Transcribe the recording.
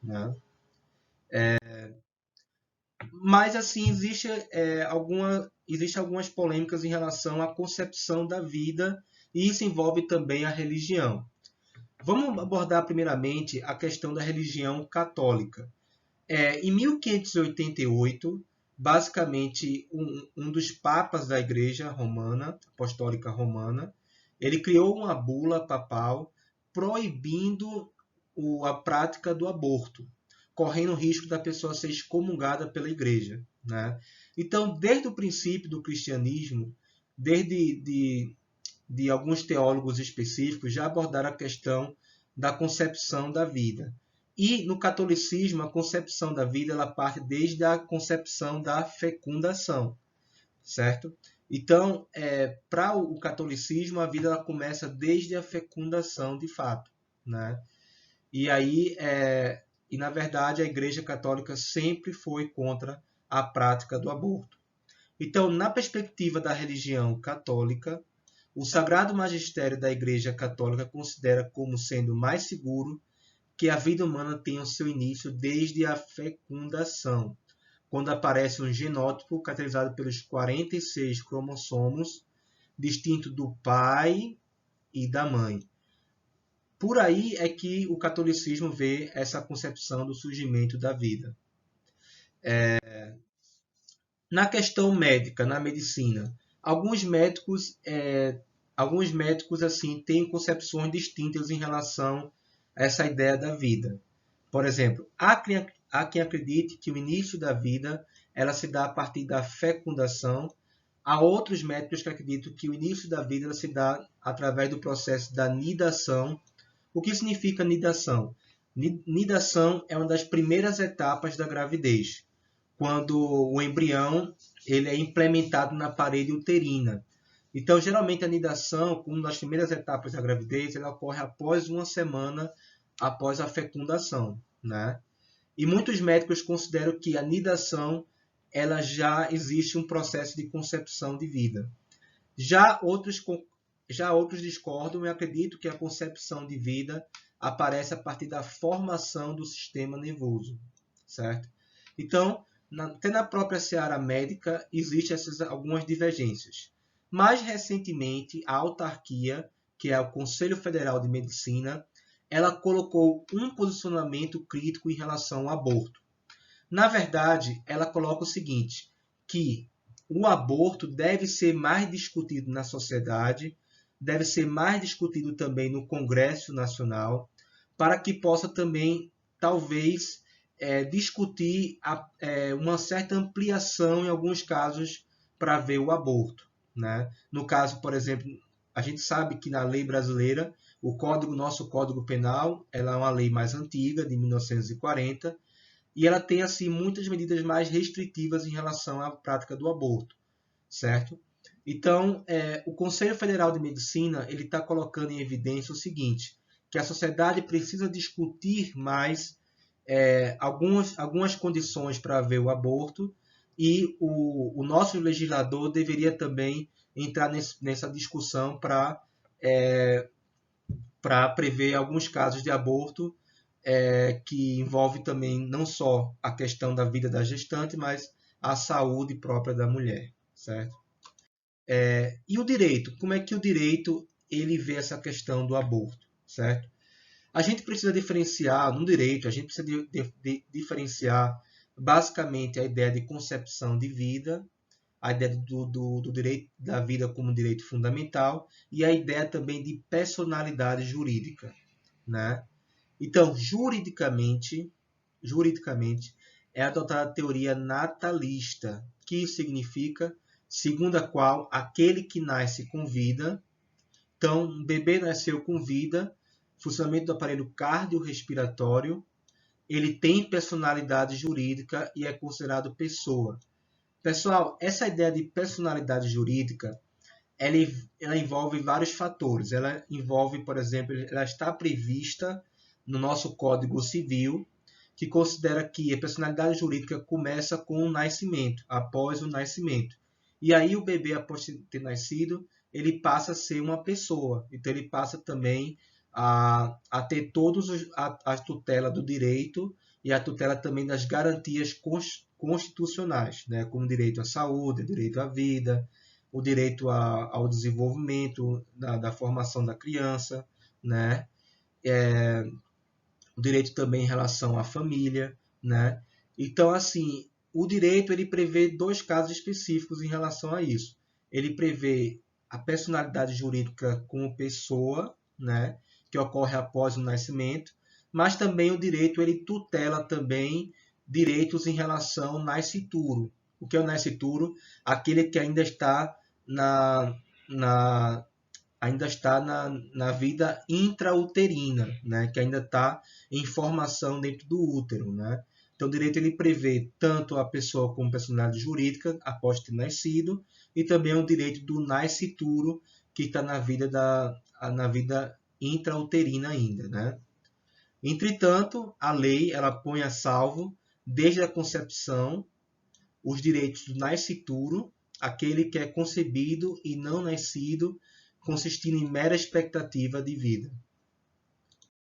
né? Mas, assim, existe algumas polêmicas em relação à concepção da vida, e isso envolve também a religião. Vamos abordar primeiramente a questão da religião católica. Em 1588, basicamente, um dos papas da Igreja Romana, Apostólica Romana, ele criou uma bula papal proibindo a prática do aborto, correndo o risco da pessoa ser excomungada pela Igreja, né? Então, desde o princípio do cristianismo, desde alguns teólogos específicos já abordaram a questão da concepção da vida. E no catolicismo, a concepção da vida ela parte desde a concepção da fecundação, certo? Então, para o catolicismo, a vida ela começa desde a fecundação, de fato, né? E aí, e na verdade, a Igreja Católica sempre foi contra a prática do aborto. Então, na perspectiva da religião católica, o Sagrado Magistério da Igreja Católica considera como sendo mais seguro que a vida humana tenha o seu início desde a fecundação, quando aparece um genótipo caracterizado pelos 46 cromossomos, distinto do pai e da mãe. Por aí é que o catolicismo vê essa concepção do surgimento da vida. Na questão médica, na medicina, alguns médicos assim têm concepções distintas em relação a essa ideia da vida. Por exemplo, há quem acredite que o início da vida ela se dá a partir da fecundação. Há outros médicos que acreditam que o início da vida ela se dá através do processo da nidação. O que significa nidação? Nidação é uma das primeiras etapas da gravidez, quando o embrião ele é implementado na parede uterina. Então, geralmente, a nidação, uma das primeiras etapas da gravidez, ela ocorre após uma semana após a fecundação, né? E muitos médicos consideram que a nidação ela já existe um processo de concepção de vida. Já outros, já outros discordam e acreditam que a concepção de vida aparece a partir da formação do sistema nervoso, certo? Então, até na própria seara médica, existem algumas divergências. Mais recentemente, a autarquia, que é o Conselho Federal de Medicina, ela colocou um posicionamento crítico em relação ao aborto. Na verdade, ela coloca o seguinte, que o aborto deve ser mais discutido na sociedade, deve ser mais discutido também no Congresso Nacional, para que possa também, talvez, discutir uma certa ampliação em alguns casos para ver o aborto, né? No caso, por exemplo, a gente sabe que na lei brasileira, nosso Código Penal, ela é uma lei mais antiga, de 1940, e ela tem assim muitas medidas mais restritivas em relação à prática do aborto, certo? Então, o Conselho Federal de Medicina ele está colocando em evidência o seguinte, que a sociedade precisa discutir mais algumas condições para haver o aborto e o nosso legislador deveria também entrar nessa discussão para prever alguns casos de aborto que envolve também não só a questão da vida da gestante, mas a saúde própria da mulher, certo? E o direito? Como é que o direito ele vê essa questão do aborto, certo? A gente precisa diferenciar, no direito, a gente precisa diferenciar basicamente a ideia de concepção de vida, a ideia do direito da vida como direito fundamental e a ideia também de personalidade jurídica, né? Então, juridicamente é adotada a teoria natalista, que significa segundo a qual aquele que nasce com vida, então um bebê nasceu com vida, funcionamento do aparelho cardiorrespiratório, ele tem personalidade jurídica e é considerado pessoa. Pessoal, essa ideia de personalidade jurídica, ela envolve vários fatores. Ela envolve, por exemplo, ela está prevista no nosso Código Civil, que considera que a personalidade jurídica começa com o nascimento, após o nascimento. E aí o bebê, após ter nascido, ele passa a ser uma pessoa. Então ele passa também a ter a tutela do direito e a tutela também das garantias constitucionais, né, como direito à saúde, direito à vida, o direito ao desenvolvimento da formação da criança, né, o direito também em relação à família, né. Então, assim, o direito ele prevê dois casos específicos em relação a isso. Ele prevê a personalidade jurídica como pessoa, né, que ocorre após o nascimento, mas também o direito ele tutela também direitos em relação ao nascituro. O que é o nascituro? Aquele que ainda está na ainda está na vida intrauterina, né? Que ainda está em formação dentro do útero. Né? Então, o direito ele prevê tanto a pessoa como personalidade jurídica após ter nascido, e também o direito do nascituro, que está na vida intrauterina ainda. Né? Entretanto, a lei ela põe a salvo, desde a concepção, os direitos do nascituro, aquele que é concebido e não nascido, consistindo em mera expectativa de vida.